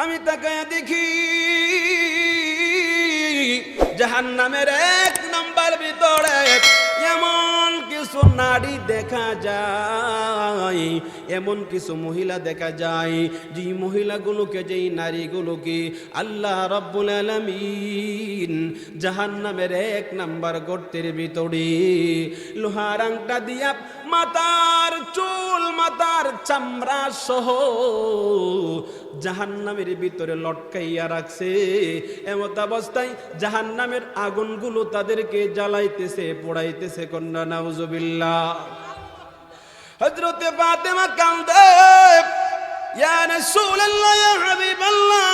আমি তাকায়া দেখি জাহান্নামের 1 নাম্বার ভিতরে এমন কিছু নারী দেখা যায়, এমন কিছু মহিলা দেখা যায়, যে মহিলাগুলোকে, যেই নারীগুলোকে আল্লাহ রাব্বুল আলামিন জাহান্নামের 1 নাম্বার গর্তের ভিতরে লোহার আংটা দিয়া মাথার চুল, মাথার চামড়া সহ জাহান্নামের ভিতরে লটকাইয়া রাখছে। এমত অবস্থায় জাহান্নামের আগুনগুলো তাদেরকে জ্বালাইতেছে, পোড়াইতেছে। কন্যা নাউজুবিল্লাহ। হযরতে ফাতেমা কান্দে, ইয়া রাসূলুল্লাহ, ইয়া হাবিবাল্লাহ,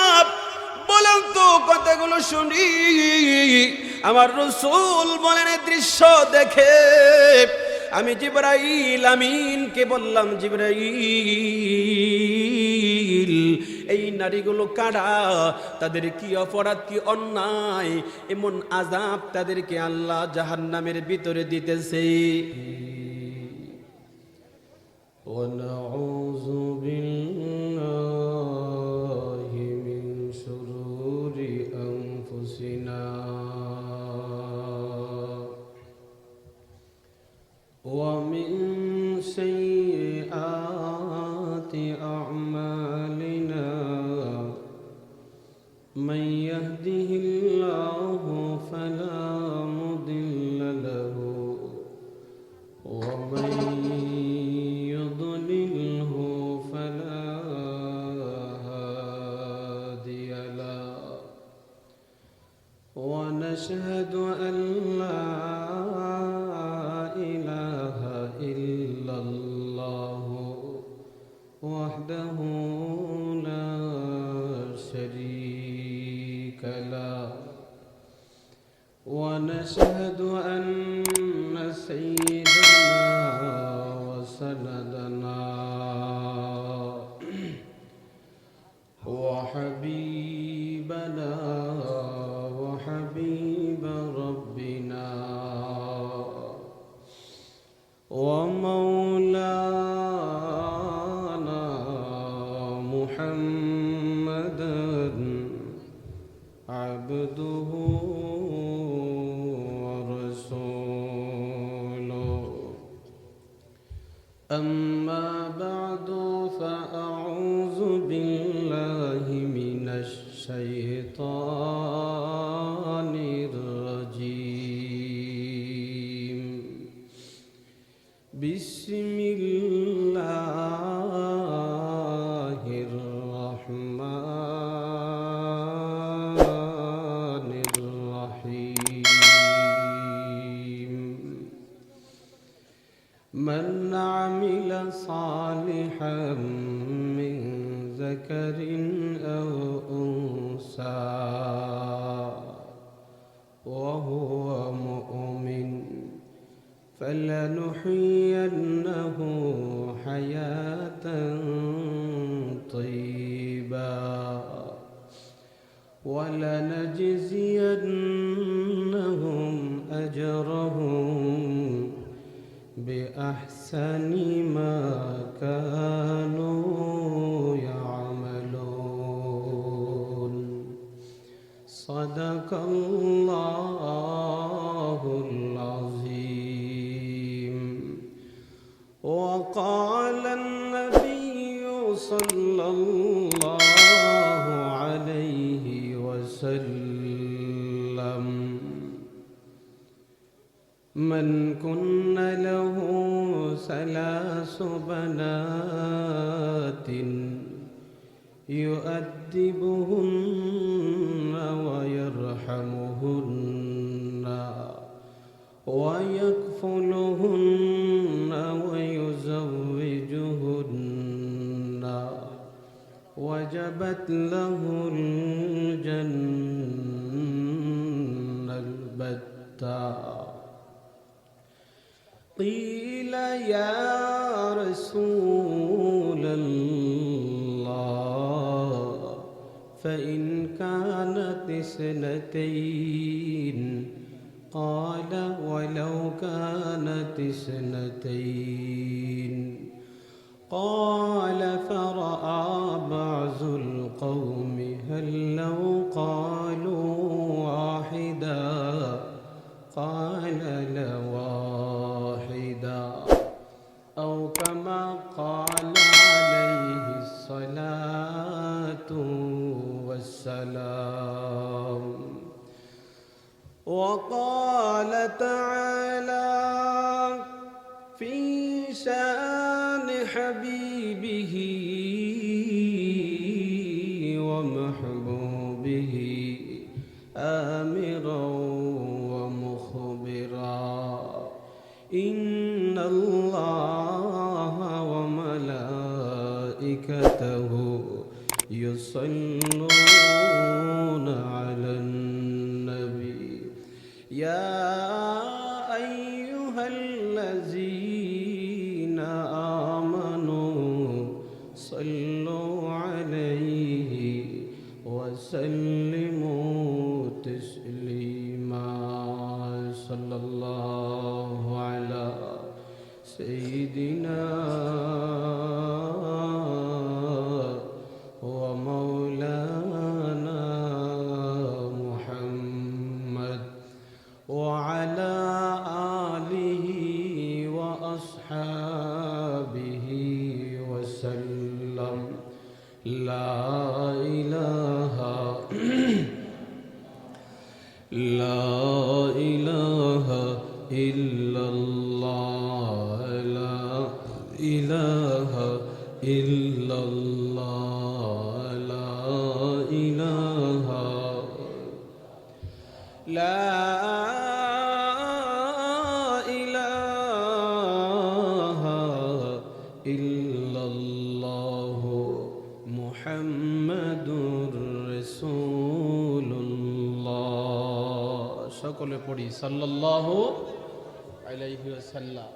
বলেন তো কথাগুলো শুনি। আমার রাসূল বলেন, এই দৃশ্য দেখে আমি জিবরাইল আমিনকে বললাম, জিবরাইল, এই নারীগুলো কারা? তাদের কি অপরাধ, কি অন্যায়, এমন আযাব তাদেরকে আল্লাহ জাহান্নামের ভিতরে দিতেছে? ونعوذ بالله من شرور أنفسنا ومن سيئات أعمالنا من يهده الله فلا مضل له ومن يضلله فلا هادي له ونشهد أن لا إله إلا الله وحده لا شريك له ونشهد أن سيدنا وسندنا وحبيبنا وحبيب ربنا ومولانا محمدا عبده ورسوله. أما بعد فأعوذ بالله من الشيطان الرجيم. بسم الله الرحمن الرحيم. من عمل صالحا من ذكر أو أنثى وهو مؤمن فلنحيينه حياة طيبة ولنجزينهم أجرهم بأحسن ما كانوا يعملون. صدق الله العظيم. وقال النبي صلى الله عليه وسلم: من كن له 3 بنات يؤدبهن ويرحمهن ويكفلهن ويزوجهن وجبت له الجنة البتة. قيل يا رسول الله فإن كانت 2؟ قال ولو كانت 2. قال فرأى بعض القوم قوم هل لو قالوا واحدا قال لواحدا أو كما قال عليه الصلاة والسلام. وقال تعالى في شان حبيبه ومحبوبه آمرا ومخبرا إن الله وملائكته يصلون على النبي يا أيها الذين آمنوا صلوا عليه وسلموا تسليما. صلى الله على سيدنا ومولانا محمد وعلى آله وأصحابه وسلم. لا إله إلا الله لا إله إلا الله لا إله لا إله إلا الله محمد رسول الله. সকলে পড়ি সাল্লাল্লাহু আলাইহি ওয়াসাল্লাম।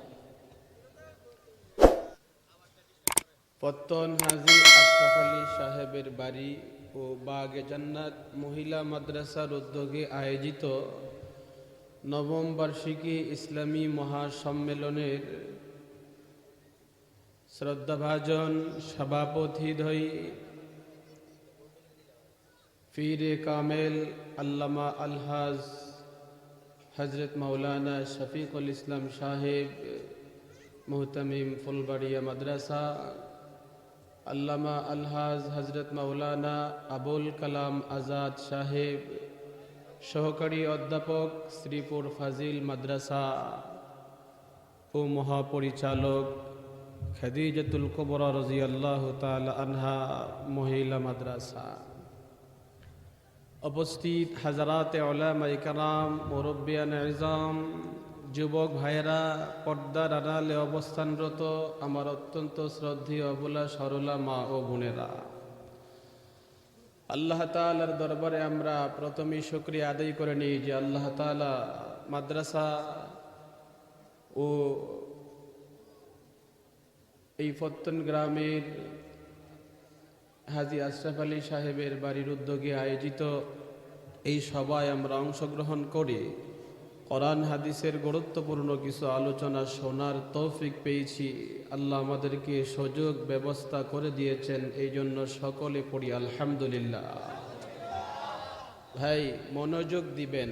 পত্তন হাজী আশরাফ আলী সাহেবের বাড়ি ও বাগে জান্নাত মহিলা মাদ্রাসার উদ্যোগে আয়োজিত নবম বার্ষিকী ইসলামী মহাসম্মেলনের শ্রদ্ধাভাজন সভাপতিদ্বয় পীরে কামেল আল্লামা আলহাজ হজরত মৌলানা শফিকুল ইসলাম সাহেব মুহতামিম ফুলবাড়িয়া মাদ্রাসা, আল্লামা আলহাজ হজরত মৌলানা আবুল কালাম আজাদ সাহেব সহকারী অধ্যাপক শ্রীপুর ফাজিল মাদ্রাসা ও মহাপরিচালক খাদিজাতুল কুবরা রাদিয়াল্লাহু তাআলা আনহা মহিলা মাদ্রাসা, উপস্থিত হাজারাতে উলামায়ে কেরাম, মুরব্বিয়ানে ইজাম, যুবক ভাইয়েরা, পর্দার আড়ালে অবস্থানরত আমার অত্যন্ত শ্রদ্ধেয় অবলা সরলা মা ও বোনেরা, আল্লাহ তাআলার দরবারে আমরা প্রথমেই শুকরিয়া আদায় করে নিই যে আল্লাহ তাআলা মাদ্রাসা ও এই পত্তন গ্রামের হাজী আশরাফ আলী সাহেবের বাড়ির উদ্যোগে আয়োজিত এই সভায় আমরা অংশগ্রহণ করে কোরআন হাদিসের গুরুত্বপূর্ণ কিছু আলোচনা শোনার তৌফিক পেয়েছি। আল্লাহ আমাদেরকে সুযোগ ব্যবস্থা করে দিয়েছেন, এই জন্য সকলে পড়ি আলহামদুলিল্লাহ। ভাই মনোযোগ দিবেন,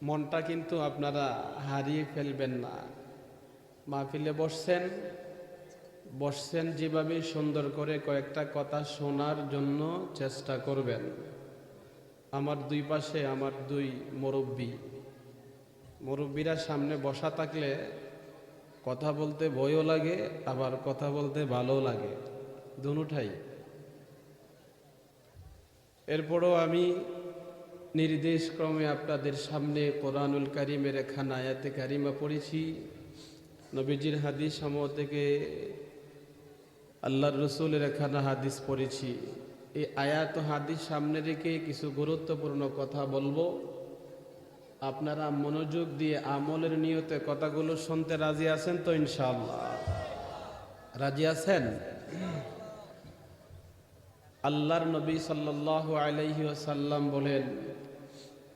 মনটা কিন্তু আপনারা হারিয়ে ফেলবেন না। মাহফিলে বসছেন যেভাবে সুন্দর করে কয়েকটা কথা শোনার জন্য চেষ্টা করবেন। আমার দুই পাশে আমার দুই মুরব্বীরা সামনে বসা থাকলে কথা বলতে ভয়ও লাগে, আবার কথা বলতে ভালো লাগে, দুটোটাই। এরপরও আমি নির্দেশ ক্রমে আপনাদের সামনে কোরআনুল কারীমের একখানা আয়াতে কারিমা পড়েছি, নবীজির হাদিস সমূহ থেকে আল্লাহর রসুলের একখানা হাদিস পড়েছি। এই আয়াত ও হাদিস সামনে রেখে কিছু গুরুত্বপূর্ণ কথা বলবো। আপনারা মনোযোগ দিয়ে আমলের নিয়তে কথাগুলো শুনতে রাজি আছেন তো? ইনশাআল্লাহ রাজি আছেন? আল্লাহর নবী সাল্লাল্লাহু আলাইহি ওয়াসাল্লাম বলেন,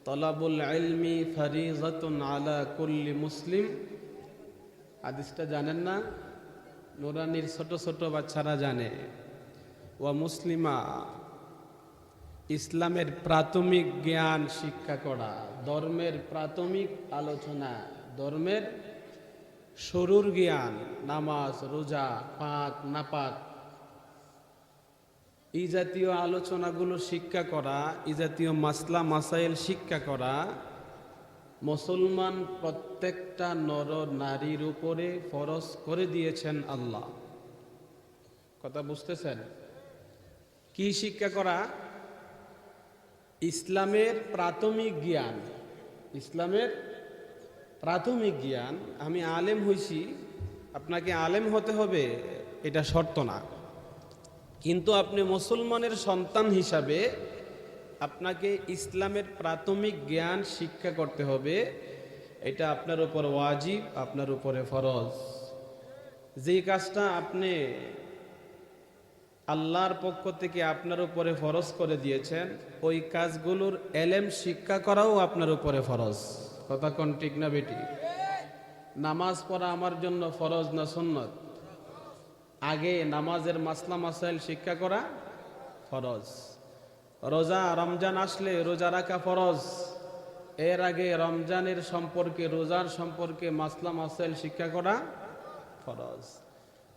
তলাবুল ইলমি ফারিজাতুন আলা কুল্লি মুসলিম। হাদিসটা জানেন না? নুরানির ছোট ছোট বাচ্চারা জানে। ওয়া মুসলিমা, ইসলামের প্রাথমিক জ্ঞান শিক্ষা করা, ধর্মের প্রাথমিক আলোচনা, ধর্মের শুরুর জ্ঞান, নামাজ, রোজা, পাক নাপাক, এই জাতীয় আলোচনাগুলো শিক্ষা করা, এই জাতীয় মাসলা মাসাইল শিক্ষা করা মুসলমান প্রত্যেকটা নর নারীর উপরে ফরজ করে দিয়েছেন আল্লাহ। কথা বুঝতেছেন? কি শিক্ষা করা? ইসলামের প্রাথমিক জ্ঞান। ইসলামের প্রাথমিক জ্ঞান। আমি আলেম হইছি, আপনাকে আলেম হতে হবে এটা শর্ত না, কিন্তু আপনি মুসলমানের সন্তান হিসাবে আপনাকে ইসলামের প্রাথমিক জ্ঞান শিক্ষা করতে হবে। এটা আপনার উপর ওয়াজিব, আপনার উপরে ফরজ। যে কাজটা আপনি আল্লাহর পক্ষ থেকে আপনার উপরে ফরজ করে দিয়েছেন, ওই কাজগুলোর এলেম শিক্ষা করাও আপনার উপরে ফরজ। কথা কোন ঠিক না বেটি? নামাজ পড়া আমার জন্য ফরজ না সুন্নত? আগে নামাজের মাসলা মাসাইল শিক্ষা করা ফরজ। রোজা, রমজান আসলে রোজা রাখা ফরজ। এর আগে রমজানের সম্পর্কে, রোজার সম্পর্কে মাসলা মাসাইল শিক্ষা করা ফরজ।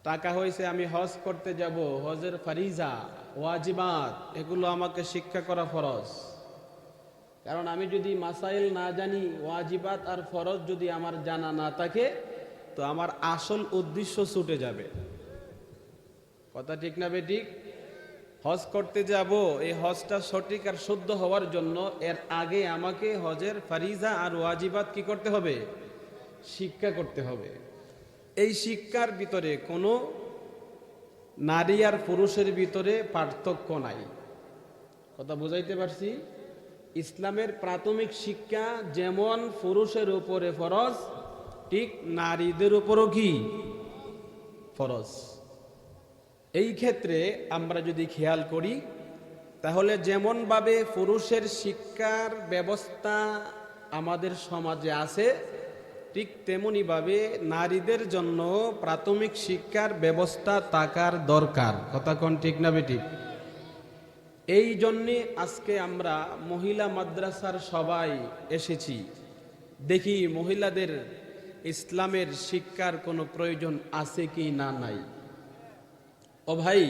টাকা হয়েছে, আমি হজ করতে যাব, হজের ফারিজা, ওয়াজিবাত, এগুলো আমাকে শিক্ষা করা ফরজ। কারণ আমি যদি মাসাইল না জানি, ওয়াজিবাত আর ফরজ যদি আমার জানা না থাকে, তো আমার আসল উদ্দেশ্য ছুটে যাবে। কথা ঠিক না বেঠিক? হজ করতে যাব, এই হজটা সঠিক আর শুদ্ধ হওয়ার জন্য এর আগে আমাকে হজের ফারিজা আর ওয়াজিবাত কি করতে হবে? শিক্ষা করতে হবে। এই শিক্ষার ভিতরে কোনো নারী আর পুরুষের ভিতরে পার্থক্য নাই। কথা বুঝাইতে পারছি? ইসলামের প্রাথমিক শিক্ষা যেমন পুরুষের উপরে ফরজ, ঠিক নারীদের উপরও কি ফরজ। এই ক্ষেত্রে আমরা যদি খেয়াল করি, তাহলে যেমনভাবে পুরুষের শিক্ষার ব্যবস্থা আমাদের সমাজে আছে, ঠিক তেমনিভাবে নারীদের জন্য প্রাথমিক শিক্ষার ব্যবস্থা থাকার দরকার। কথা কোন ঠিক না বেঠিক? এই জন্যে আজকে আমরা মহিলা মাদ্রাসার সবাই এসেছি। দেখি মহিলাদের ইসলামের শিক্ষার কোনো প্রয়োজন আছে কি না নাই। ও ভাই,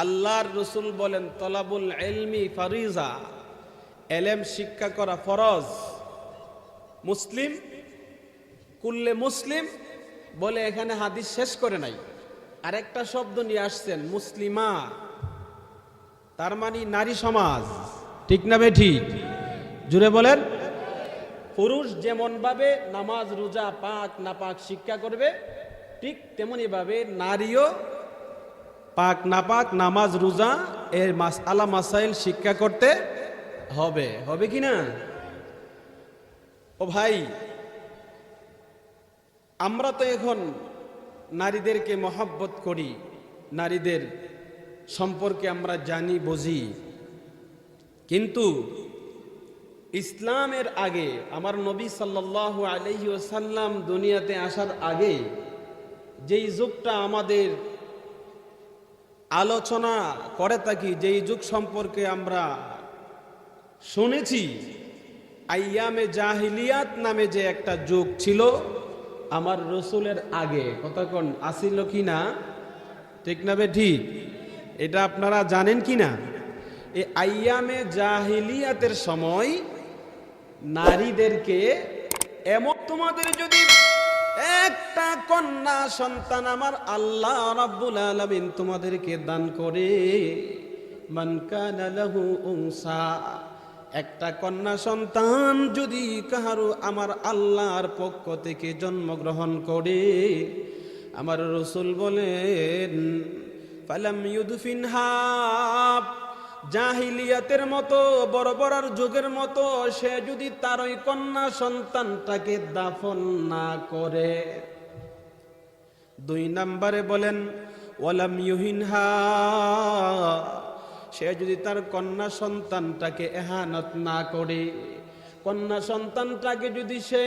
আল্লাহর রসুল বলেন তলাবুল ইলমি ফারিজা, এলেম শিক্ষা করা ফরজ। মুসলিম কুল্লে মুসলিম বলে এখানে হাদিস শেষ করে নাই, আরেকটা শব্দ নিয়ে আসছেন, মুসলিমা, তার মানে নারী সমাজ। ঠিক না বেঠিক? জুড়ে বলেন। পুরুষ যেমন ভাবে নামাজ, রোজা, পাক নাপাক শিক্ষা করবে, ঠিক তেমনি ভাবে নারীও পাক নাপাক, নামাজ, রোজা এর মাসআলা মাসাইল শিক্ষা করতে হবে। হবে কি না? ও ভাই, আমরা তো এখন নারীদেরকে মহব্বত করি, নারীদের সম্পর্কে আমরা জানি বুঝি, কিন্তু ইসলামের আগে, আমার নবী সাল্লাল্লাহু আলাইহি ওয়াসাল্লাম দুনিয়াতে আসার আগে যেই যুগটা আমাদের আলোচনা করে থাকি, যেই যুগ সম্পর্কে আমরা শুনেছি, আইয়ামে জাহিলিয়াত নামে যে একটা যুগ ছিল আমার রসুলের আগে। কথা কোন আসিল কি না? ঠিক না বেঠিক? এটা আপনারা জানেন কি না? এই আইয়ামে জাহিলিয়াতের সময় নারীদেরকে এমন, তোমাদের যদি একটা কন্যা সন্তান আমার আল্লাহ রাব্বুল আলামিন তোমাদেরকে দান করে, মান কানা লাহু উনসা, একটা কন্যা সন্তান যদি কাহারো আমার আল্লাহর পক্ষ থেকে জন্মগ্রহণ করে, আমার রাসূল বলেন ফালাম ইউদফিনহা, জাহিলিয়াতের মতো বর্বর যুগের মতো সে যদি তার ওই কন্যা সন্তানটাকে দাফন না করে। 2 নম্বরে বলেন ওয়ালাম ইউহিনহা, সে যদি তার কন্যা সন্তানটাকে ইহানত না করে, কন্যা সন্তানটাকে যদি সে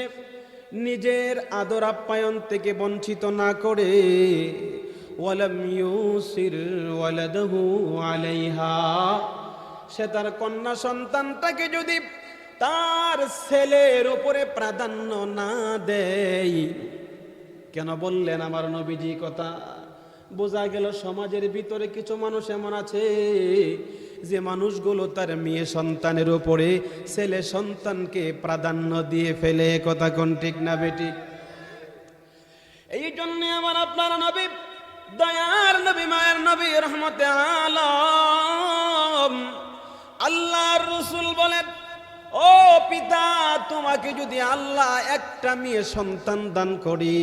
নিজের আদর আপ্যায়ন থেকে বঞ্চিত না করে, ওয়ালাম ইউসির ওয়ালাদাহু আলাইহা, সে তার কন্যা সন্তানটাকে যদি তার ছেলের উপরে প্রাধান্য না দেয়। কেন বললেন আমার নবীজি কথা? বোঝা গেল সমাজের ভিতরে কিছু মানুষ এমন আছে যে মানুষগুলো তার মেয়ে সন্তানের উপরে ছেলে সন্তানকে প্রাধান্য দিয়ে ফেলে। কথা কোন ঠিক না বেটি? এই জন্য আমার আপনার নবী, দয়ার নবী, মায়ের নবী, রহমতে আলম, আল্লাহর রাসূল বলেন, ও পিতা, তোমাকে যদি আল্লাহ একটা মেয়ে সন্তান দান করি,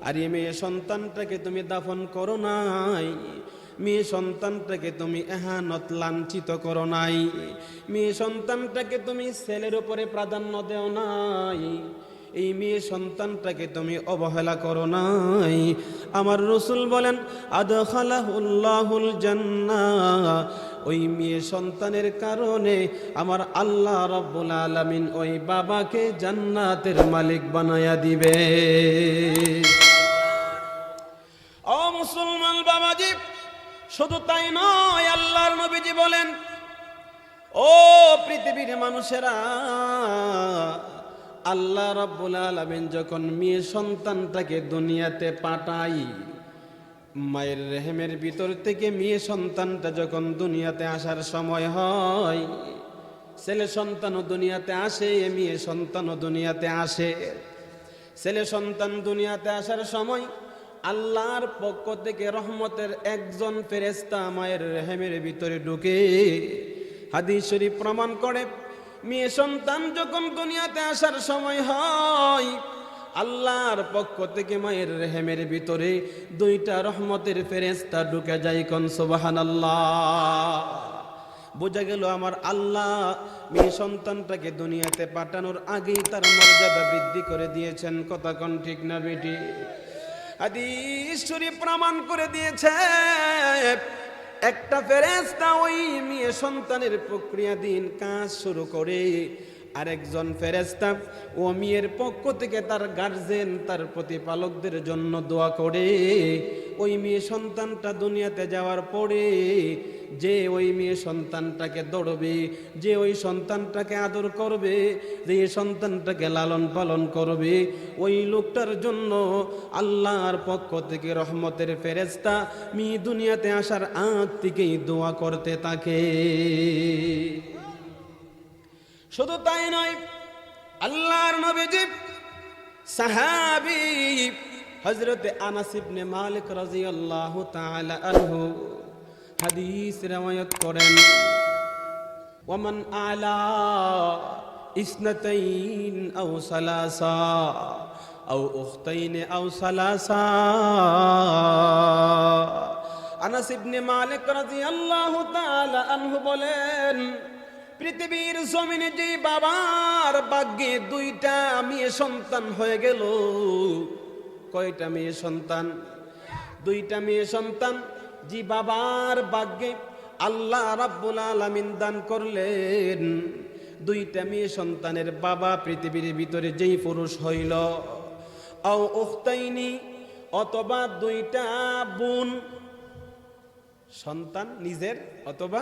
আর এই মেয়ে সন্তানটাকে তুমি দাফন করো নাই, মেয়ে সন্তানটাকে তুমি এহানত লাঞ্ছিত করো নাই, মেয়ে সন্তানটাকে তুমি ছেলের উপরে প্রাধান্য দেও নাই, এই মেয়ে সন্তানটাকে তুমি অবহেলা করো নাই, আমার রাসূল বলেন আদখালাহুল্লাহুল জান্নাহ, ওই মেয়ে সন্তানের কারণে আমার আল্লাহ রাব্বুল আলামিন ওই বাবাকে জান্নাতের মালিক বানায়া দিবে। ও মুসলমান বাবাজি, শুধু তাই নয়, আল্লাহর নবীজি বলেন, ও পৃথিবীর মানুষেরা, আল্লাহ রাব্বুল আলামিন যখন মেয়ে সন্তানটাকে দুনিয়াতে পাঠাই, মায়ের রেহেমের ভিতর থেকে মেয়ে সন্তানটা যখন দুনিয়াতে আসার সময় হয়, ছেলে সন্তানও দুনিয়াতে আসে, মেয়ে সন্তানও দুনিয়াতে আসে। ছেলে সন্তান দুনিয়াতে আসার সময় আল্লাহর পক্ষ থেকে রহমতের একজন ফেরেশতা মায়ের রেহেমের ভিতরে ঢুকে। হাদিস শরীফ প্রমাণ করে, মেয়ে সন্তান যখন দুনিয়াতে আসার সময় হয়, আল্লাহর পক্ষ থেকে মায়ের রেহেমের ভিতরে দুইটা রহমতের ফেরেশতা ঢুকে যায়। কোন সুবহানাল্লাহ। বোঝা গেল আমার আল্লাহ মেয়ে সন্তানটাকে দুনিয়াতে পাঠানোর আগেই তার মর্যাদা বৃদ্ধি করে দিয়েছেন। কথা কোন ঠিক না বেটি? হাদিস শরীফ প্রমাণ করে দিয়েছে, একটা ফেরেশতা ওই মেয়ে সন্তানের প্রক্রিয়াধীন কাজ শুরু করে, আরেকজন ফেরেশতা ও মেয়ের পক্ষ থেকে তার গার্জেন, তার প্রতিপালকদের জন্য দোয়া করে। ওই মেয়ে সন্তানটা দুনিয়াতে যাওয়ার পরে যে ওই মেয়ে সন্তানটাকে দৌড়বে, যে ওই সন্তানটাকে আদর করবে, যে সন্তানটাকে লালন পালন করবে, ওই লোকটার জন্য আল্লাহর পক্ষ থেকে রহমতের ফেরেশতা মেয়ে দুনিয়াতে আসার আগ থেকেই দোয়া করতে থাকে। শুধু তাই নয়, আল্লাহর নবীজি সাহাবী হযরত আনাস ইবনে মালিক রাদিয়াল্লাহু তাআলা আনহু হাদিস riwayat করেন, ওয়ামান আলা ইসনাতাইন আও সালাসা আও উখতাইন আও সালাসা। আনাস ইবনে মালিক রাদিয়াল্লাহু তাআলা আনহু বলেন, পৃথিবীর জমিনে যে বাবার ভাগ্যে দুইটা মেয়ে সন্তান হয়ে গেল। কয়টা মেয়ে সন্তান? দুইটা মেয়ে সন্তান যে বাবার ভাগ্যে আল্লাহ রাব্বুল আলামিন দান করলেন। দুইটা মেয়ে সন্তানের বাবা পৃথিবীর ভিতরে যেই পুরুষ হইল, আও উখতাইনি, অথবা দুইটা বোন সন্তান নিজের, অথবা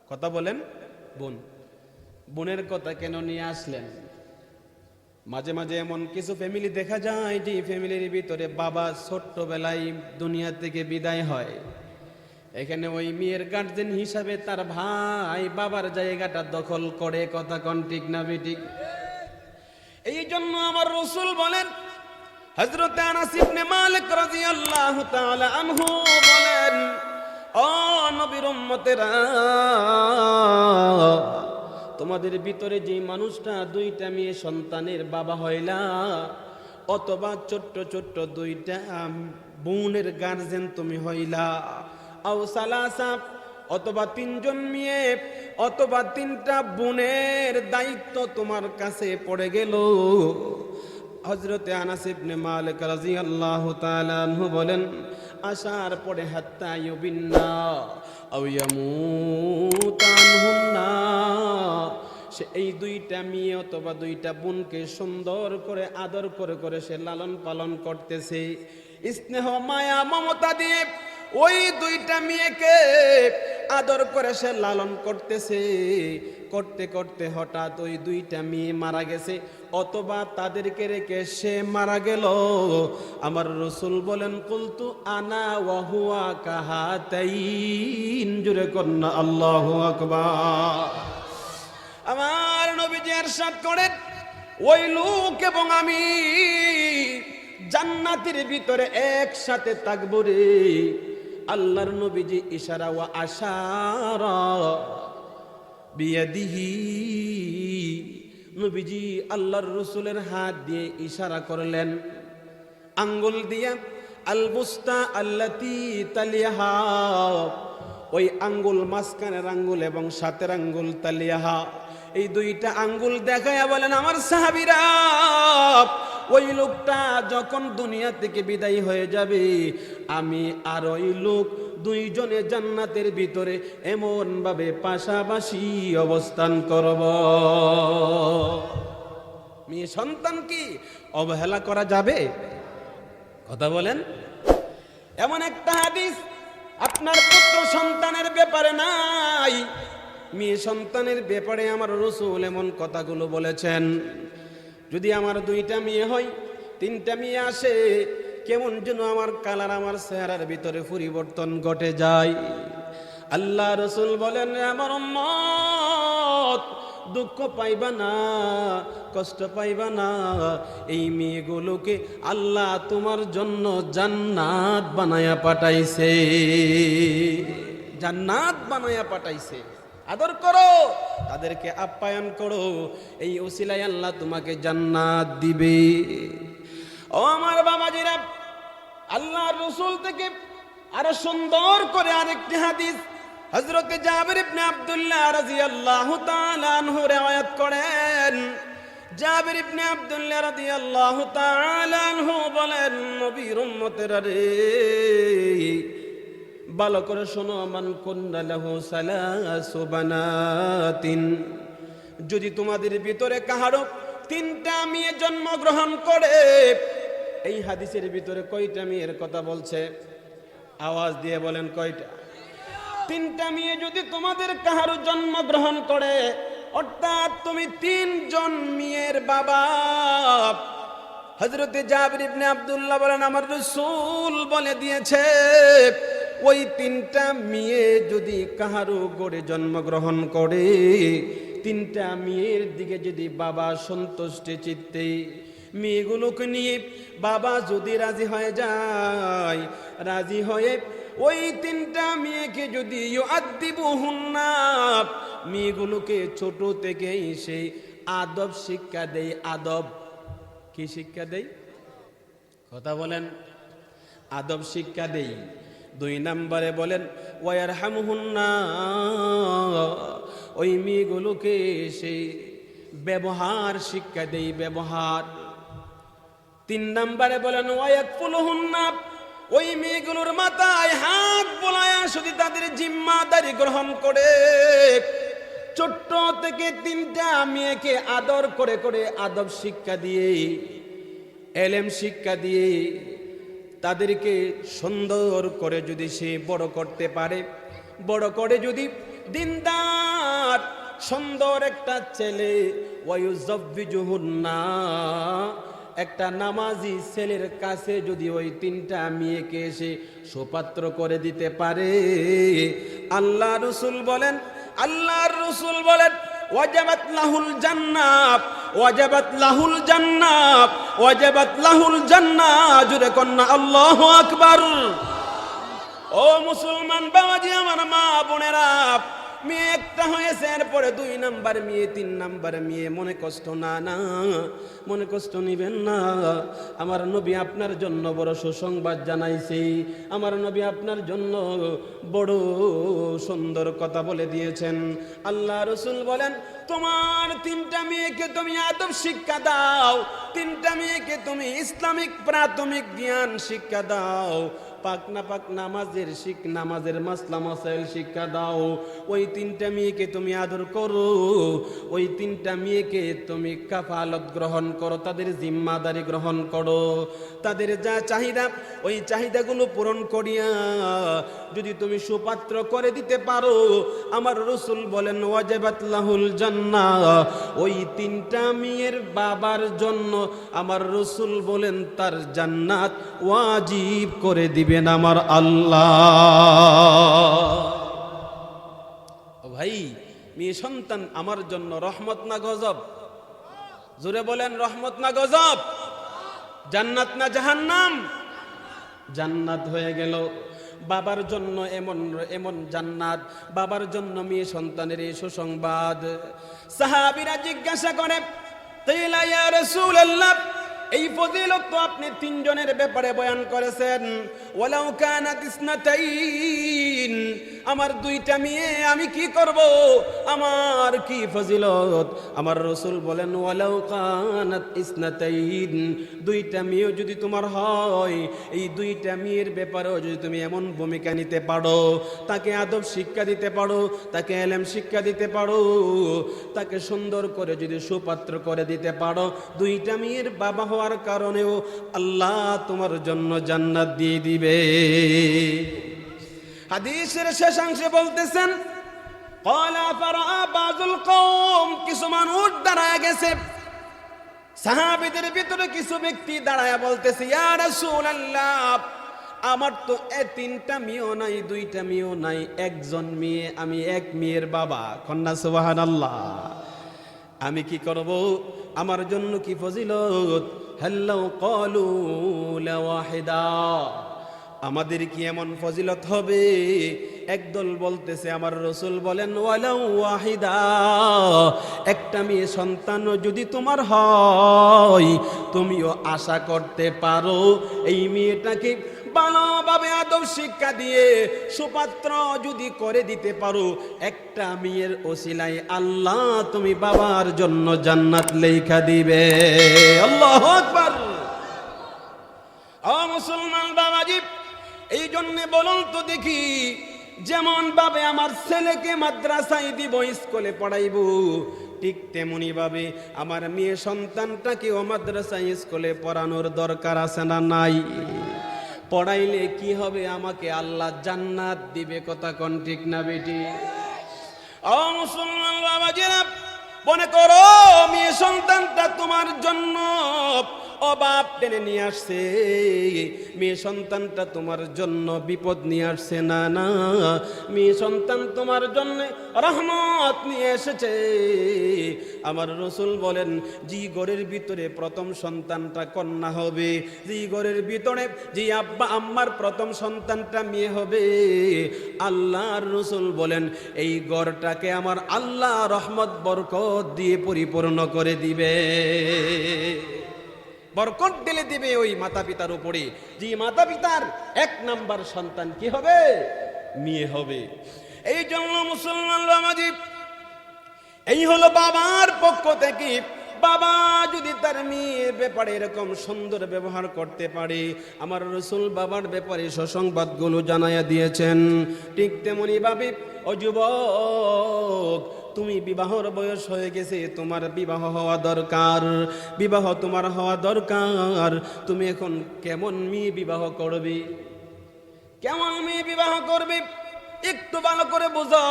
কথা বলেন বোন। বোনের কথা কেন নিয়ে আসলেন? মাঝে মাঝে এমন কিছু ফ্যামিলি দেখা যায় যে ফ্যামিলির ভিতরে বাবা ছোট্টবেলায় দুনিয়া থেকে বিদায় হয়, এখানে ওই মেয়ের গার্জেন হিসাবে তার ভাই বাবার জায়গাটা দখল করে। কথা কোন ঠিক না বেঠিক? এই জন্য আমার রাসূল বলেন, হযরত আনাস ইবনে মালিক রাদিয়াল্লাহু তাআলা আনহু বলেন, ও নবীর উম্মতেরা, তোমাদের ভিতরে যে মানুষটা দুইটা মেয়ে সন্তানের বাবা হইলা, অথবা ছোট্ট ছোট্ট দুইটা বোনের গার্জেন তুমি হইলা, আও সালাসা, অথবা তিনজন মেয়ে অথবা তিনটা বোনের দায়িত্ব তোমার কাছে পড়ে গেল। হযরতে আনাস ইবনে মালিক রাদিয়াল্লাহু তাআলা আনহু বলেন, আসার পরে হাত্তা ইউবিন্না আও ইয়ামুত আনহুন্না, সে এই দুইটা মেয়ে অথবা দুইটা বোনকে সুন্দর করে আদর করে করে সে লালন পালন করতেছে। স্নেহ মায়া মমতা দিয়ে ওই দুইটা মেয়েকে আদর করে সে লালন করতেছে। করতে করতে হঠাৎ ওই দুইটা মেয়ে মারা গেছে, অথবা তাদেরকে রেখে সে মারা গেল। আমার রাসূল বলেন, কুলতু আনা ওয়া হুয়া কাহাতাইন, জোরে কন্না আল্লাহু আকবার। আমার নবীজি ইরশাদ করেন, ওই লোক এবং আমি জান্নাতের ভিতরে একসাথে থাকবো রে। আল্লাহর নবীজি ইশারা ওয়া আশারা বিয়াদিহি, নবীজি আল্লাহর রাসূলের হাত দিয়ে ইশারা করলেন, আঙ্গুল দিয়া, আল বুস্তা আল্লাতি তালিয়াহা, ওই আঙ্গুল মাঝখানের আঙ্গুল এবং সাতের আঙ্গুল তালিয়াহা, এই দুইটা আঙ্গুল দেখায়া বলেন, আমার সাহাবীরা, ওই লোকটা যখন দুনিয়া থেকে বিদায় হয়ে যাবে, আমি আর ওই লোক দুইজনে জান্নাতের ভিতরে এমন ভাবে পাশাপাশি অবস্থান করব। মেয়ে সন্তান কি অবহেলা করা যাবে? কথা বলেন। এমন একটা হাদিস আপনার পুত্র সন্তানের ব্যাপারে নাই, মেয়ে সন্তানের ব্যাপারে আমার রাসূল এমন কথাগুলো বলেছেন। যদি আমার দুইটা মেয়ে হয়, তিনটা মেয়ে আসে, কেমন যেন আমার কালার, আমার চেহারার ভিতরে পরিবর্তন ঘটে যায়। আল্লাহ রাসূল বলেন, আমার উম্মত দুঃখ পাইবা না, কষ্ট পাইবা না, এই মেয়েগুলোকে আল্লাহ তোমার জন্য জান্নাত বানায়া পাঠাইছে, জান্নাত বানায়া পাঠাইছে। আদর করো, তাদেরকে আপ্যায়ন করো, এই ওসিলায় আল্লাহ তোমাকে জান্নাত দিবে। ও আমার বাবাজিরা, আল্লাহর রাসূল থেকে আরো সুন্দর করে আরেকটি হাদিস হযরত জাবির ইবনে আব্দুল্লাহ রাদিয়াল্লাহু তাআলা আনহু riwayat করেন। জাবির ইবনে আব্দুল্লাহ রাদিয়াল্লাহু তাআলা আনহু বলেন, নবীর উম্মতেরা রে, ভালো করে শোনো, মান কুন্না লাহু সালাসু বানাতিন, যদি তোমাদের ভিতরে কাহারো তিনটা মেয়ে জন্মগ্রহণ করে, এই হাদিসের ভিতরে কয়টা মেয়ের কথা বলছে? আওয়াজ দিয়ে বলেন, কয়টা? তিনটা মেয়ে যদি তোমাদের কাহারো জন্মগ্রহণ করে, অর্থাৎ তুমি তিনজন মেয়ের বাবা। হযরতে জাবির ইবনে আব্দুল্লাহ বলেন, আমার রাসূল বলে দিয়েছে, ওই তিনটা মেয়ে যদি কাহারো গড়ে জন্মগ্রহণ করে, তিনটা মেয়ের দিকে যদি বাবা সন্তুষ্ট চিত্তে মেয়েগুলোকে নিয়ে বাবা যদি রাজি হয়ে যায়, রাজি হয়ে ওই তিনটা মেয়েকে যদি ইউআদ্দিবুহুন্না, মেয়েগুলোকে ছোট থেকেই সেই আদব শিক্ষা দেয়। আদব কি শিক্ষা দেয়? কথা বলেন। আদব শিক্ষা দেই। 2 নম্বরে বলেন ওয়ারহামহুন্না, ওই মেয়েগুলোকে সেই ব্যবহার শিক্ষা দেই, ব্যবহার। 3 নম্বরে বলেন ওয়ায়াকফুলহুন্না, ওই মেয়েগুলোর মাথায় হাত বোলায়া শুধু তাদের জিম্মাদারি গ্রহণ করে। ছোট্ট থেকে 3টা মেয়েকে আদর করে করে আদব শিক্ষা দিয়ে, এলেম শিক্ষা দিয়ে তাদেরকে সুন্দর করে যদি সে বড় করতে পারে, বড় করে যদি দিনদার সুন্দর একটা ছেলে, ওয়ায়ুযাব্বিজুহুন্না, একটা নামাজি ছেলের কাছে যদি ওই 3টা মেয়েকে এসে সুপাত্র করে দিতে পারে, আল্লাহ রাসূল বলেন, আল্লাহর রাসূল বলেন, ওয়াজাবাত লাহুল জান্নাত, ওয়াজাবাত লাহুল জান্নাত, ওয়াজাবাত লাহুল জান্নাত। জোরে কন্না আল্লাহু আকবার। ও মুসলমান বাবাজি, আমার মা বোনেরা, মেয়ে একটা হয়েছে, এরপরে 2 নাম্বার মেয়ে, 3 নাম্বার মেয়ে, মনে কষ্ট না, না মনে কষ্ট নিবেন না। আমার নবী আপনার জন্য বড় সুসংবাদ জানাইছে, আমার নবী আপনার জন্য বড় সুন্দর কথা বলে দিয়েছেন। আল্লাহ রাসূল বলেন, তোমার 3টা মেয়েকে তুমি আদব শিক্ষা দাও, 3টা মেয়েকে তুমি ইসলামিক প্রাথমিক জ্ঞান শিক্ষা দাও, পাক না পাক নামাজের মাসলা মাসাইল শিক্ষা দাও। ওই 3টা মেয়েকে তুমি আদর করো, ওই 3টা মেয়েকে তুমি কাফালত গ্রহণ করো, তাদের জিম্মাদারি গ্রহণ করো। তাদের যা চাহিদা ওই চাহিদাগুলো পূরণ করিয়া যদি তুমি সুপাত্র করে দিতে পারো, আমার রাসূল বলেন ওয়াজিবাত লাহুল জান্নাহ। ওই 3টা মেয়ের বাবার জন্য আমার রাসূল বলেন তার জান্নাত ওয়াজিব করে দিবেন আমার আল্লাহ। ও ভাই, মেয়ে সন্তান আমার জন্য রহমত না গজব? জোরে বলেন, রহমত না গজব? জান্নাত না জাহান্নাম? জান্নাত হয়ে গেল। বাবার জন্য এমন জান্নাত, বাবার জন্য মেয়ে সন্তানের এই সুসংবাদ। সাহাবীরা জিজ্ঞাসা করে, কিলা ইয়া রাসূলুল্লাহ, এই ফজিলত তো আপনি 3 জনের ব্যাপারে বয়ান করেছেন। ওয়ালাউ কানাত ইসনাতাইন, আমার 2টা মেয়ে, আমি কি করব? আমার কি ফজিলত? আমার রাসূল বলেন ওয়ালাউ কানাত ইসনাতাইন, 2টা মেয়ে যদি তোমার হয়, এই 2টা মেয়ের ব্যাপারেও যদি তুমি এমন ভূমিকা নিতে পারো, তাকে আদব শিক্ষা দিতে পারো, তাকে ইলম শিক্ষা দিতে পারো, তাকে সুন্দর করে যদি সুপাত্র করে দিতে পারো, 2টা মেয়ের বাবা হওয়ার কারণেও আল্লাহ তোমার জন্য জান্নাত দিয়ে দিবে। হাদিসের শেষাংশে বলতেছেন, ক্বালা ফারাআ বাযুল কওম, কিছু মানুষ দাঁড়ায় গেছে। সাহাবীদের ভিতরে কিছু ব্যক্তি দাঁড়ায় বলতেছে, ইয়া রাসূলুল্লাহ, আমার তো 3টা মেয়েও নাই, 2টা মেয়েও নাই, একজন মেয়ে, আমি এক মেয়ের বাবা। কন্যা সুবহানাল্লাহ। আমি কি করব? আমার জন্য কি ফজিলত? হাল্লাউ ক্বালু লা ওয়াহিদা, আমাদের কি এমন ফজিলত হবে? একদল বলতেছে, আমার রাসূল বলেন ওয়ালাউ ওয়াহিদা, একটা মেয়ে সন্তানও যদি তোমার হয়, তুমিও আশা করতে পারো এই মেয়েটাকে ভালোভাবে আদব শিক্ষা দিয়ে সুপাত্র যদি করে দিতে পারো, একটা মেয়ের ওসিলায় আল্লাহ তুমি বাবার জন্য জান্নাত লেখা দিবে। আল্লাহু আকবার। ও মুসলমান বাবাজি, এই জন্যে বলুন তো দেখি, যেমন ভাবে আমার ছেলেকে মাদ্রাসায় দিব, স্কুলে পড়াইব, ঠিক তেমনি ভাবে আমার মেয়ে সন্তানটাকেও মাদ্রাসায় স্কুলে পড়ানোর দরকার আছে না নাই? পড়াইলে কি হবে? আমাকে আল্লাহ জান্নাত দিবে। কথা কোন ঠিক না বেটি? ও মুসলমান বাবাজিরা, মনে করো মেয়ে সন্তানটা তোমার জন্য অভাব টেনে নিয়ে আসছে, মেয়ে সন্তানটা তোমার জন্য বিপদ নিয়ে আসছে। না না, মেয়ে সন্তান তোমার জন্য রহমত নিয়ে এসেছে। আমার রাসূল বলেন, যে ঘরের ভিতরে প্রথম সন্তানটা কন্যা হবে, যে ঘরের ভিতরে যে আব্বা আম্মার প্রথম সন্তানটা মেয়ে হবে, আল্লাহর রাসূল বলেন এই ঘরটাকে আমার আল্লাহ রহমত বরকত দিয়ে পরিপূর্ণ করে দিবে। বরকত ঢেলে দিবে ওই মাতা পিতার উপরে, যে মাতা পিতার 1 নাম্বার সন্তান কি হবে? মেয়ে হবে। এই জন্য মুসলমান বাবাজি, এই হলো বাবার পক্ষ থেকে। বাবা যদি তার মেয়ের ব্যাপারে এরকম সুন্দর ব্যবহার করতে পারে, আমার রাসূল বাবার ব্যাপারে সুসংবাদগুলো জানাইয়া দিয়েছেন। ঠিক তেমনি ভাবে ও যুবক, তুমি বিবাহর বয়স হয়ে গেছে, তোমার বিবাহ হওয়া দরকার, বিবাহ তোমার হওয়া দরকার। তুমি এখন কেমন মেয়ে বিবাহ করবে? কেমন মেয়ে বিবাহ করবে? একটু ভালো করে বুঝো।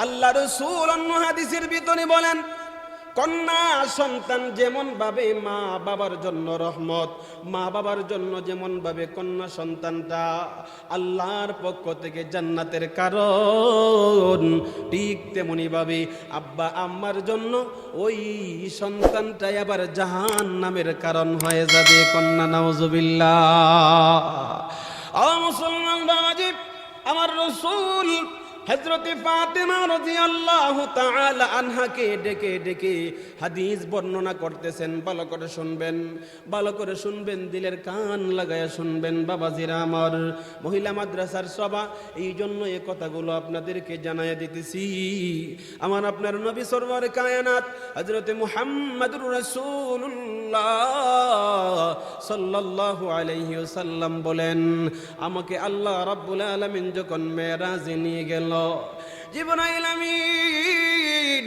আল্লাহ রাসূল অন্য হাদিসের ভিতরে বলেন, কন্যা সন্তান যেমন ভাবে মা বাবার জন্য রহমত, মা বাবার জন্য যেমন ভাবে কন্যা সন্তানটা আল্লাহর পক্ষ থেকে জান্নাতের কারণ, ঠিক তেমনি ভাবে আব্বা আম্মার জন্য ওই সন্তানটাই আবার জাহান্নামের কারণ হয়ে যাবে। কন্যা নাউজুবিল্লাহ। ও মুসলমান বাবাজি, আমার রাসূল হযরতে ফাতেমা রাদিয়াল্লাহু তাআলা আনহাকে ডেকে ডেকে হাদিস বর্ণনা করতেছেন। ভালো করে শুনবেন, ভালো করে শুনবেন, দিলের কান লাগায়া শুনবেন বাবাজিরা আমার, মহিলা মাদ্রাসার সভা, এই জন্য এই কথাগুলো আপনাদেরকে জানাইয়া দিতেছি। আমার আপনার নবী সরওয়ার কায়নাত হযরতে মুহাম্মদুর রাসূলুল্লাহ সাল্লাল্লাহু আলাইহি ওয়াসাল্লাম বলেন, আমাকে আল্লাহ রাব্বুল আলামিন যখন মেরাজে নিয়ে গেল, জিবরাইল আমিন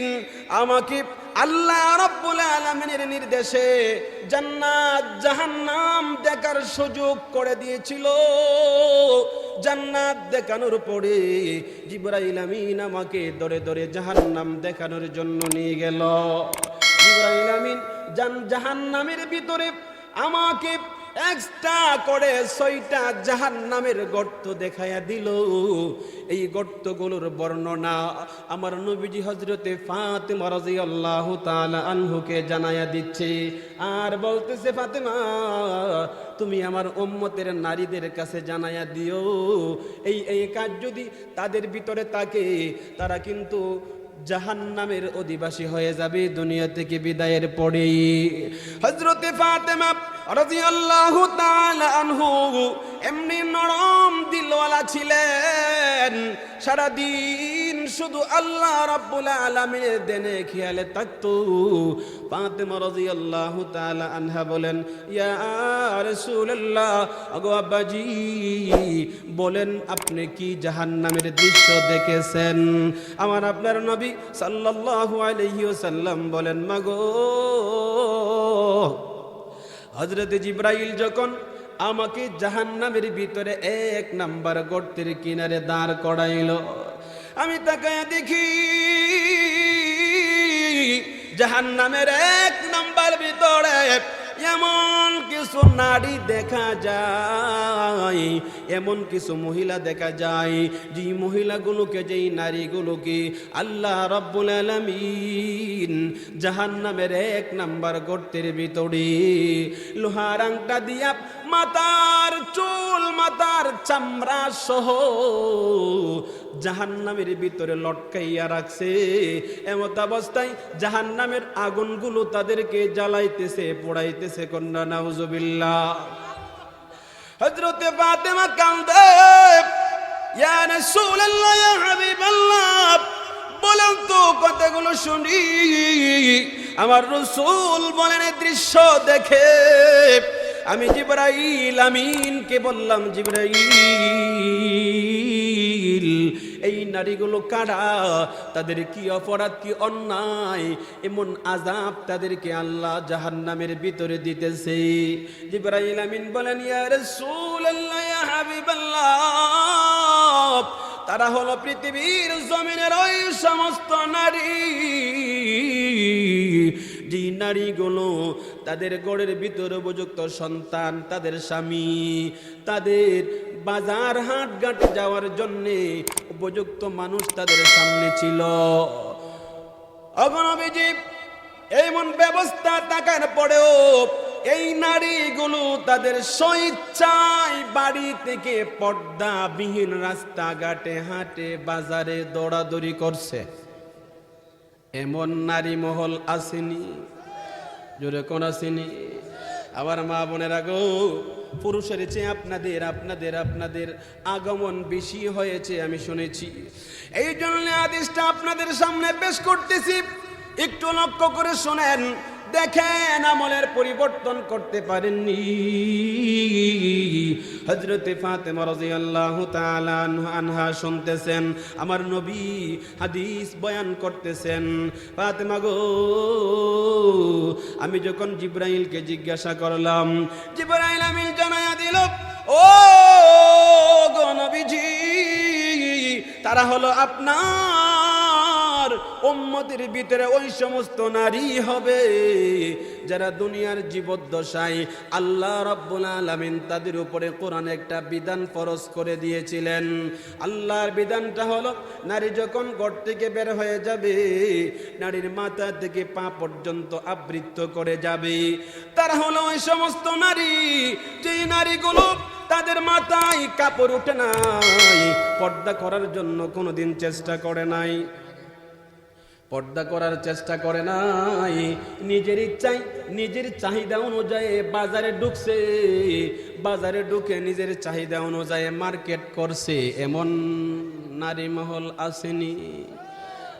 আমাকে আল্লাহ রাব্বুল আলামিনের নির্দেশে জান্নাত জাহান্নাম দেখার সুযোগ করে দিয়েছিল। জান্নাত দেখানোর পরে জিবরাইল আমিন আমাকে ধরে ধরে জাহান্নাম দেখানোর জন্য নিয়ে গেল। জিবরাইল আমিন জাহান্নামের ভিতরে আমাকে এক্সট্রা করে 6টা জাহান্নামের গর্ত দেখাইয়া দিল। এই গর্তগুলোর বর্ণনা আমার নবীজি হযরতে ফাতেমা রাদিয়াল্লাহু তাআলা আনহুকে জানাইয়া দিচ্ছে, আর বলতেছে, ফাতেমা তুমি আমার উম্মতের নারীদের কাছে জানাইয়া দিও, এই কাজ যদি তাদের ভিতরে থাকে তারা কিন্তু জাহান্নামের অধিবাসী হয়ে যাবে দুনিয়া থেকে বিদায়ের পরেই। হযরতে ফাতেমা রাদিয়াল্লাহু তাআলা আনহু এমনি নরম দিলওয়ালা ছিলেন, সারা দিন শুধু আল্লাহ রাব্বুল আলামিনের দেনে খেয়ালে থাকতো। ফাতেমা রাদিয়াল্লাহু তাআলা আনহা বলেন, ইয়া রাসূলুল্লাহ, আগো আব্বাজি বলেন আপনি কি জাহান্নামের দৃশ্য দেখেছেন? আমার আপনার নবী সাল্লাল্লাহু আলাইহি ওয়াসাল্লাম বলেন, মাগো হযরতে জিবরাইল যখন আমাকে জাহান্নামের ভিতরে 1 নাম্বার গর্তের কিনারে দাঁড় করাইল, আমি তাকায়া দেখি জাহান্নামের 1 নাম্বার ভিতরে এমন কিছু নারী দেখা যায়, এমন কিছু মহিলা দেখা যায়, যে মহিলাগুলোকে, যেই নারীগুলোকে আল্লাহ রাব্বুল আলামিন জাহান্নামের 1 নাম্বার গর্তের ভিতরে লোহার আংটা দিয়া মাথার চুল, মাথার চামড়া সহ জাহান্নামের ভিতরে লটকাইয়া রাখছে। এমত অবস্থায় জাহান্নামের আগুনগুলো তাদেরকে জ্বালাইতেছে, পোড়াইতেছে। কন্যা নাউজুবিল্লাহ। হযরতে ফাতেমা কান্দে, ইয়া রাসূলুল্লাহ, ইয়া হাবিবাল্লাহ, বলেন তো কথাগুলো শুনি। আমার রাসূল বলেন, এই দৃশ্য দেখে আমি জিবরাইল আমিনকে বললাম, জিবরাইল এই নারীগুলো কারা, তাদের কি অপরাধ, কি অন্যায়, এমন আযাব তাদেরকে আল্লাহ জাহান্নামের ভিতরে দিতেছে? জিবরাইল আমিন বলেন, ইয়া রাসূলুল্লাহ, ইয়া হাবিবাল্লাহ, তারা হলো পৃথিবীর জমিনের ওই সমস্ত নারী, যে নারীগুলো তাদের গড়ের ভিতরে উপযুক্ত সন্তান, তাদের স্বামী, তাদের বাজার হাট ঘাটে যাওয়ার জন্যে উপযুক্ত মানুষ তাদের সামনে ছিল। অগণবিজি এমন ব্যবস্থা থাকার পরেও এই নারীগুলো তাদের স্বেচ্ছায় বাড়ি থেকে পর্দাবিহীন রাস্তাঘাটে হাটে বাজারে দৌড়াদৌড়ি করছে। এমন নারী মহল আসেনি? জোরে কোন আসেনি? আবার মা বোনেরা গো, পুরুষের চেয়ে আপনাদের আগমন বেশি হয়েছে আমি শুনেছি। এই জন্য আদেশটা আপনাদের সামনে পেশ করতেছি, একটু লক্ষ্য করে শোনেন, দেখেন আমলের পরিবর্তন করতে পারেননি। হযরতে ফাতেমা রাদিয়াল্লাহু তাআলা আনহা শুনতেছেন, আমার নবী হাদিস বয়ান করতেছেন। ফাতেমা গো, আমি যখন জিবরাইলকে জিজ্ঞাসা করলাম, জিবরাইল আমিন জানায়া দিল, ও গো নবীজি, তারা হলো আপনার উম্মতের ভিতরে ওই সমস্ত নারী হবে যারা দুনিয়ার জীবদ্দশায় আল্লাহ রাব্বুল আলামিন তাদের উপরে কোরআনে একটা বিধান ফরজ করে দিয়েছিলেন। আল্লাহর বিধানটা হলো, নারী যখন ঘর থেকে বের হয়ে যাবে, নারীর মাথা থেকে পা পর্যন্ত আবৃত করে যাবে। তারা হলো ওই সমস্ত নারী, যে নারীগুলো তাদের মাথায় কাপড় ওঠে নাই, পর্দা করার জন্য কোনোদিন চেষ্টা করে নাই, পর্দা করার চেষ্টা করে নাই। নিজের ইচ্ছায় নিজের চাহিদা অনুযায়ী বাজারে ঢুকছে, বাজারে ঢুকে নিজের চাহিদা অনুযায়ী মার্কেট করছে, এমন নারী মহল আসেনি?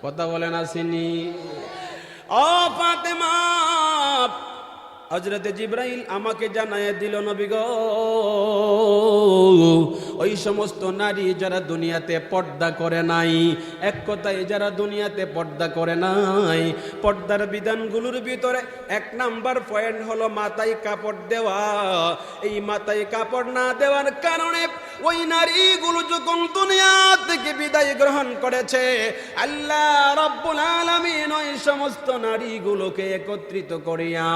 কথা বলেন আসেনি? ও ফাতেমা, হযরতে জিবরাইল আমাকে জানায় দিল, নবী গো, ওই সমস্ত নারী যারা দুনিয়াতে পর্দা করে নাই, এক কথায় যারা দুনিয়াতে পর্দা করে নাই, পর্দার বিধানগুলোর ভিতরে এক নাম্বার পয়েন্ট হলো মাথায় কাপড় দেওয়া। এই মাথায় কাপড় না দেওয়ার কারণে ওই নারীগুলো যখন দুনিয়া থেকে বিদায় গ্রহণ করেছে, আল্লাহ রাব্বুল আলামিন ওই সমস্ত নারীগুলোকে একত্রিত করিয়া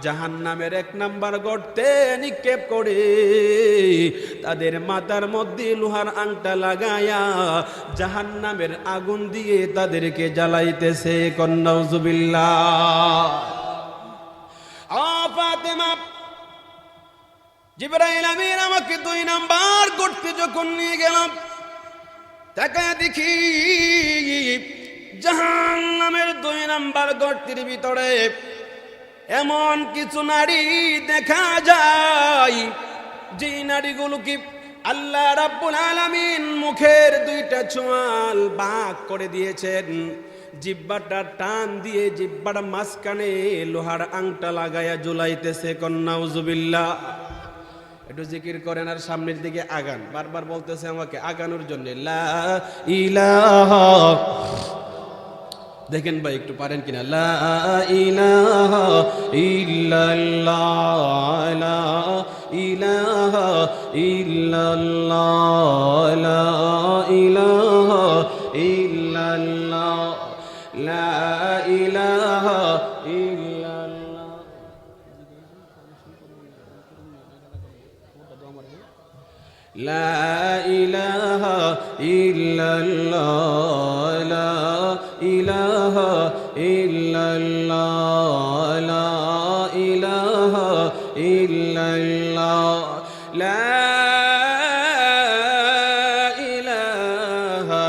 জাহান্নামের এক নাম্বার গর্তে নিক্ষেপ করে তাদের মাথার মধ্যে লোহার আংটা লাগায়া জাহান্নামের আগুন দিয়ে তাদেরকে জ্বালাইতেছে। নাউজুবিল্লাহ। আ ফাতেমা, জিবরাইল আমিন আমাকে 2 নাম্বার গর্তে যখন নিয়ে গেলাম, তাকায় দেখি জাহান্নামের 2 নাম্বার গর্তের ভিতরে এমন কিছু নারী দেখা যায়, যে নারীগুলো কি আল্লাহ রাব্বুল আলামিন মুখের 2টা চোয়াল বাঁক করে দিয়েছেন, জিহ্বাটা টান দিয়ে জিহ্বার মাঝখানে লোহার আংটা লাগায়া ঝুলাইতেছে। নাউজুবিল্লাহ। একটু জিকির করেন আর সামনের দিকে আগান, বারবার বলতেছে আমাকে আগানোর জন্য, লা ইলাহা, দেখেন ভাই একটু পারেন কিনা, লা ইলাহা ইল্লাল্লাহ, লা ইলাহা ইল্লাল্লাহ, লা ইলাহা ইল্লাল্লাহ, লা ইলাহা ইল্লাল্লাহ। লা ইলাহা ইল্লাল্লাহ, লা ইলাহা ইল্লাল্লাহ, লা ইলাহা ইল্লাল্লাহ, লা ইলাহা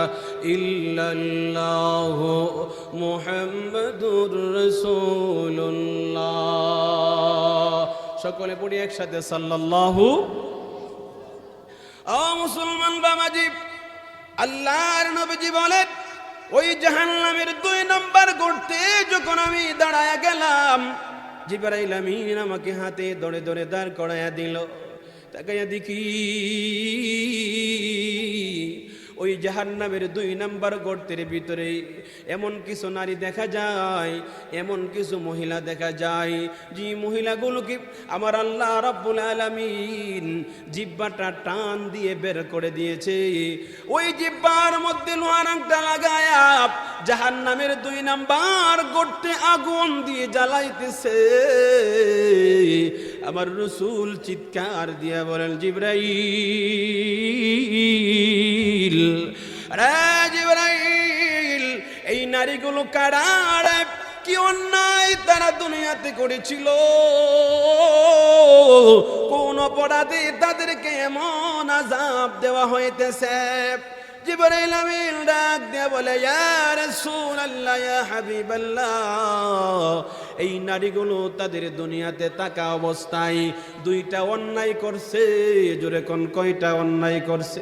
ইল্লাল্লাহ মুহাম্মাদুর রাসূলুল্লাহ। সকলে পড়ি একসাথে, সাল্লাল্লাহু। ও মুসলমান বাবাজি, আল্লাহর নবীজি বলেন, ওই জাহান্নামের 2 নাম্বার গর্তে যখন আমি দাঁড়ায়া গেলাম, জিবরাইল আমিন আমাকে হাতে ধরে ধরে দাঁড় করাইয়া দিল। তাকাইয়া দেখি ওই জাহান্নামের 2 নাম্বার গর্তের ভিতরে এমন কিছু নারী দেখা যায়, এমন কিছু মহিলা দেখা যায়, যে মহিলাগুলোকে আমার আল্লাহ রাব্বুল আলামিন জিহ্বাটা টান দিয়ে বের করে দিয়েছে। ওই জিহ্বার মধ্যে লোহার আংটা লাগায়া জাহান্নামের 2 নাম্বার গর্তে আগুন দিয়ে জ্বালাইতেছে। আমার রাসূল চিৎকার দিয়ে বলেন, জিবরাইল, আরে জিবরাইল, এই নারীগুলো কারা? কি অন্যায় তারা দুনিয়াতে করেছিল? কোন অপরাধে তাদেরকে এমন আযাব দেওয়া হইতেছে? জিবরাইল আমিন ডাক দিয়ে বলে, ইয়া রাসূলুল্লাহ, ইয়া হাবিবাল্লাহ, এই নারীগুলো তাদের দুনিয়াতে থাকা অবস্থায় 2টা অন্যায় করছে। জোরে কোন, কয়টা অন্যায় করছে?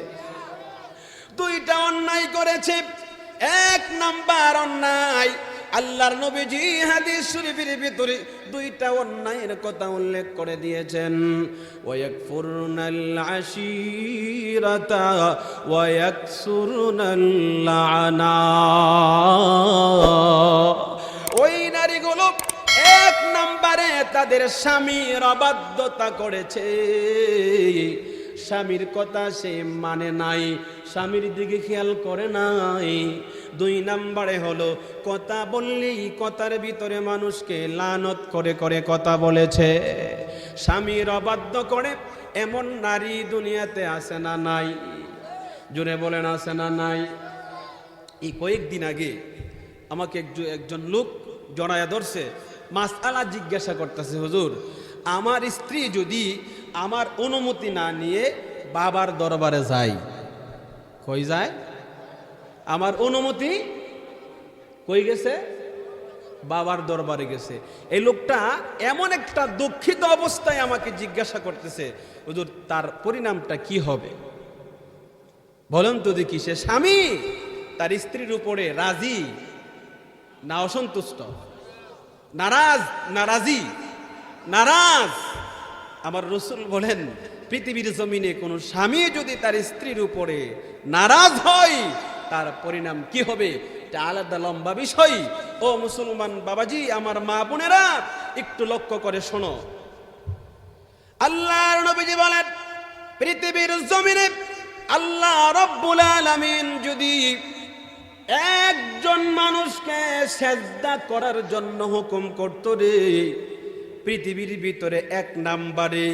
2টা অন্যায় করেছে। 1 নাম্বার অন্যায়, আল্লাহর নবীজি হাদিস শরীফের ভিতরে 2টা অন্যায়ের কথা উল্লেখ করে দিয়েছেন। ওয়ায়াকফুরনাল আশীরাতা ওয়ায়াকসুরনাল লানা। ওই নারীগুলো 1 নম্বরে তাদের স্বামীর অবাধ্যতা করেছে, স্বামীর কথা সে মানে নাই, স্বামীর দিকে খেয়াল করে নাই। 2 নম্বরে হলো কথা বললেই কথার ভিতরে মানুষকে লানত করে করে কথা বলেছে, স্বামীর অবাধ্য করে এমন নারী দুনিয়াতে আছে না নাই? জোরে বলেন, আছে না নাই? এই কয়েকদিন আগে আমাকে একজন লোক জড়ায়া ধরছে, মাসআলা জিজ্ঞাসা করতেছে, হুজুর আমার স্ত্রী যদি আমার অনুমতি না নিয়ে বাবার দরবারে যাই। কই যায়? আমার অনুমতি কই গেছে? বাবার দরবারে গেছে। এই লোকটা এমন একটা দুঃখিত অবস্থায় আমাকে জিজ্ঞাসা করতেছে, হুজুর তার পরিণামটা কি হবে বলেন তো দেখি। সে স্বামী তার স্ত্রীর উপরে রাজি না অসন্তুষ্ট? নারাজ না রাজি? নারাজ। আমার রাসূল বলেন, পৃথিবীর জমিনে কোন স্বামী যদি তার স্ত্রীর উপরে নারাজ হয় তার পরিণাম কি হবে এটা আলাদা লম্বা বিষয়। ও মুসলমান বাবাজি, আমার মা বোনেরা, একটু লক্ষ্য করে শোনো। আল্লাহর নবীজি বলেন, পৃথিবীর জমিনে আল্লাহ রাব্বুল আলামিন যদি একজন মানুষকে সেজদা করার জন্য হুকুম করত রে, পৃথিবীর ভিতরে এক নাম্বারে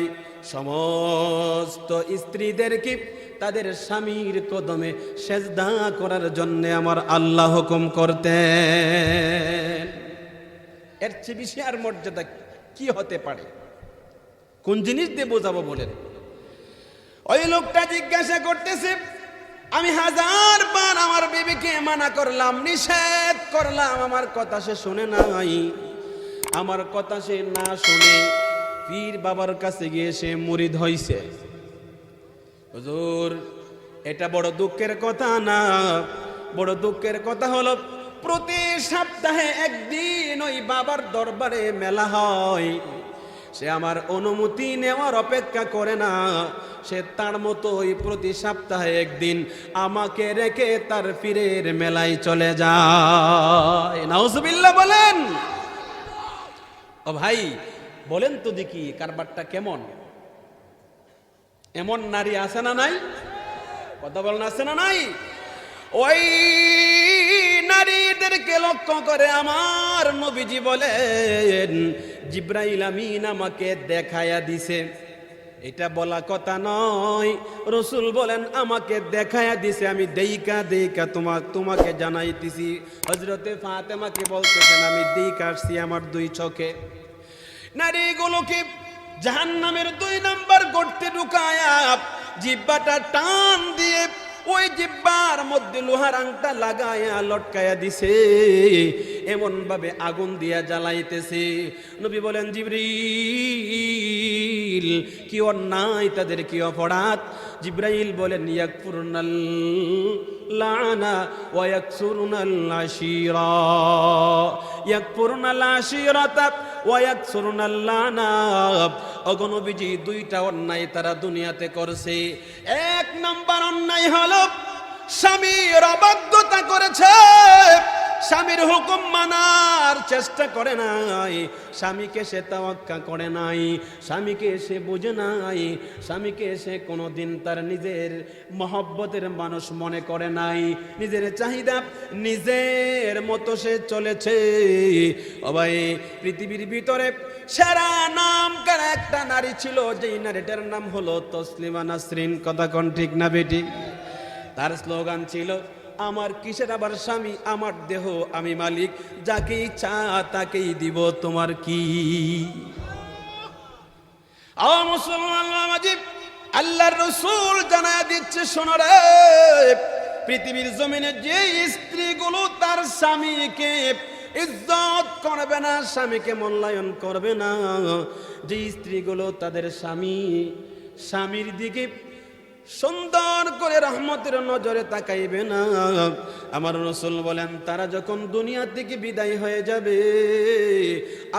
সমস্ত স্ত্রীদেরকে তাদের স্বামীর কদমে সেজদা করার জন্য আমার আল্লাহ হুকুম করতেন। এর চেয়ে বেশি আর মর্যাদা কি হতে পারে? কোন জিনিস দিয়ে বোঝাবো বলেন? ওই লোকটা জিজ্ঞাসা করতেছে, আমি 1000 বার আমার বিবিকে মানা করলাম, নিষেধ করলাম, আমার কথা সে শুনে নাই। আমার কথা সে না শুনে পীর বাবার কাছে গিয়ে সে মুরিদ হইছে। হুজুর, এটা বড় দুঃখের কথা না? বড় দুঃখের কথা হলো, প্রতি সপ্তাহে একদিন ওই বাবার দরবারে মেলা হয়। সে আমার অনুমতি নেওয়ার অপেক্ষা করে না, সে তার মতোই প্রতি সপ্তাহে একদিন আমাকে রেখে তার পীরের মেলায় চলে যায়। নাউজুবিল্লাহ বলেন। ও ভাই, বলেন তো দেখি কারবারটা কেমন? এমন নারী আছে না নাই? কথা বলেন, আছে না নাই? ওই নারীদেরকে লক্ষ্য করে আমার নবীজি বলেন, জিব্রাইল আমিন আমাকে দেখায়া দিছে। এটা বলা কথা নয়, রাসূল বলেন আমাকে দেখায়া দিছে, আমি দেইকা দেইকা তোমাকে জানাইতেছি। হযরতে ফাতেমাকে বলতেছেন, আমি দেইকা আসছি আমার 2 চোখে। নারীগুলোকে জাহান্নামের 2 নাম্বার গর্তে ঢুকায়া জিহ্বাটা টান দিয়ে ওই জিহ্বার মধ্যে লোহার আংটা লাগায়া লটকায়া দিছে, এমন ভাবে আগুন দিয়া জ্বালাইতেছে। নবী বলেন, জিবরিল কি অন্যায় তাদের, কি অপরাধ? জিবরাইল বলেন, ইয়াকফুরুনাল লানা ওয়া ইয়াকসুরুনাল আশীরা, ইয়াকফুরুনাল আশীরাতা ওয়া ইয়াকসুরুনাল লানা। ওগো নবীজি, 2টা অন্যায় তারা দুনিয়াতে করছে। 1 নাম্বার অন্যায় হলো স্বামীর অবাধ্যতা করেছে, স্বামীর হুকুম মানার চেষ্টা করে নাই, স্বামীকে সে তাওয়াক্কা করে নাই, স্বামীকে সে বুঝে নাই, স্বামীকে সে কোনোদিন তার নিজের মহব্বতের মানুষ মনে করে নাই, নিজের চাহিদা নিজের মতো সে চলেছে। ও ভাই, পৃথিবীর ভিতরে সেরা নাম কার একটা নারী ছিল, যেই নারীটার নাম হলো তসলিমা নাসরিন। কথা কোন ঠিক না বেটি? তার স্লোগান ছিল, আমার কিসের আবার স্বামী, আমার দেহ আমি মালিক, যাকে ইচ্ছা তাকেই দিব, তোমার কি? মুসলমান আল্লাহর রাসূল জানায় দিচ্ছে, শোনো রে, পৃথিবীর জমিনে যে স্ত্রীগুলো তার স্বামীকে ইজ্জত করবে না, স্বামীকে মূল্যায়ন করবে না, যে স্ত্রীগুলো তাদের স্বামীর দিকে সুন্দর করে রহমতের নজরে তাকাইবে না, আমার রাসূল বলেন তারা যখন দুনিয়া থেকে বিদায় হয়ে যাবে,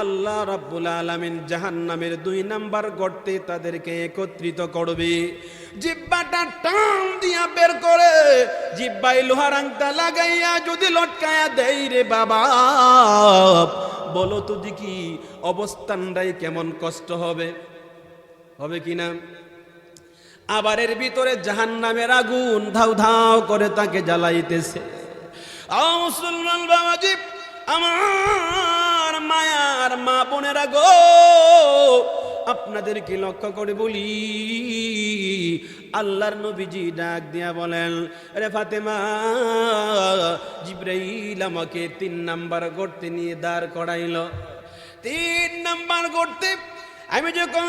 আল্লাহ রাব্বুল আলামিন জাহান্নামের 2 নাম্বার গর্তে তাদেরকে একত্রিত করবে। জিহ্বাটা টান দিয়া বের করে জিহ্বায় লোহার আংটা লাগাইয়া যদি লটকায়া দেই রে বাবা, বলো তো দেখি অবস্থানটাই কেমন কষ্ট হবে, হবে কিনা? আবার এর ভিতরে জাহান্নামের আগুন ধাউ ধাউ করে তাকে জ্বালাইতেছে। মুসলমান বাবাজি, আমার মায়ার মা বোনেরা গো, আপনাদেরকে লক্ষ্য করে বলি, আল্লাহর নবীজি ডাক দিয়া বলেন, রে ফাতেমা, জিবরাইল আমাকে 3 নাম্বার গর্তে নিয়ে দাঁড় করাইল। 3 নাম্বার গর্তে আমি যখন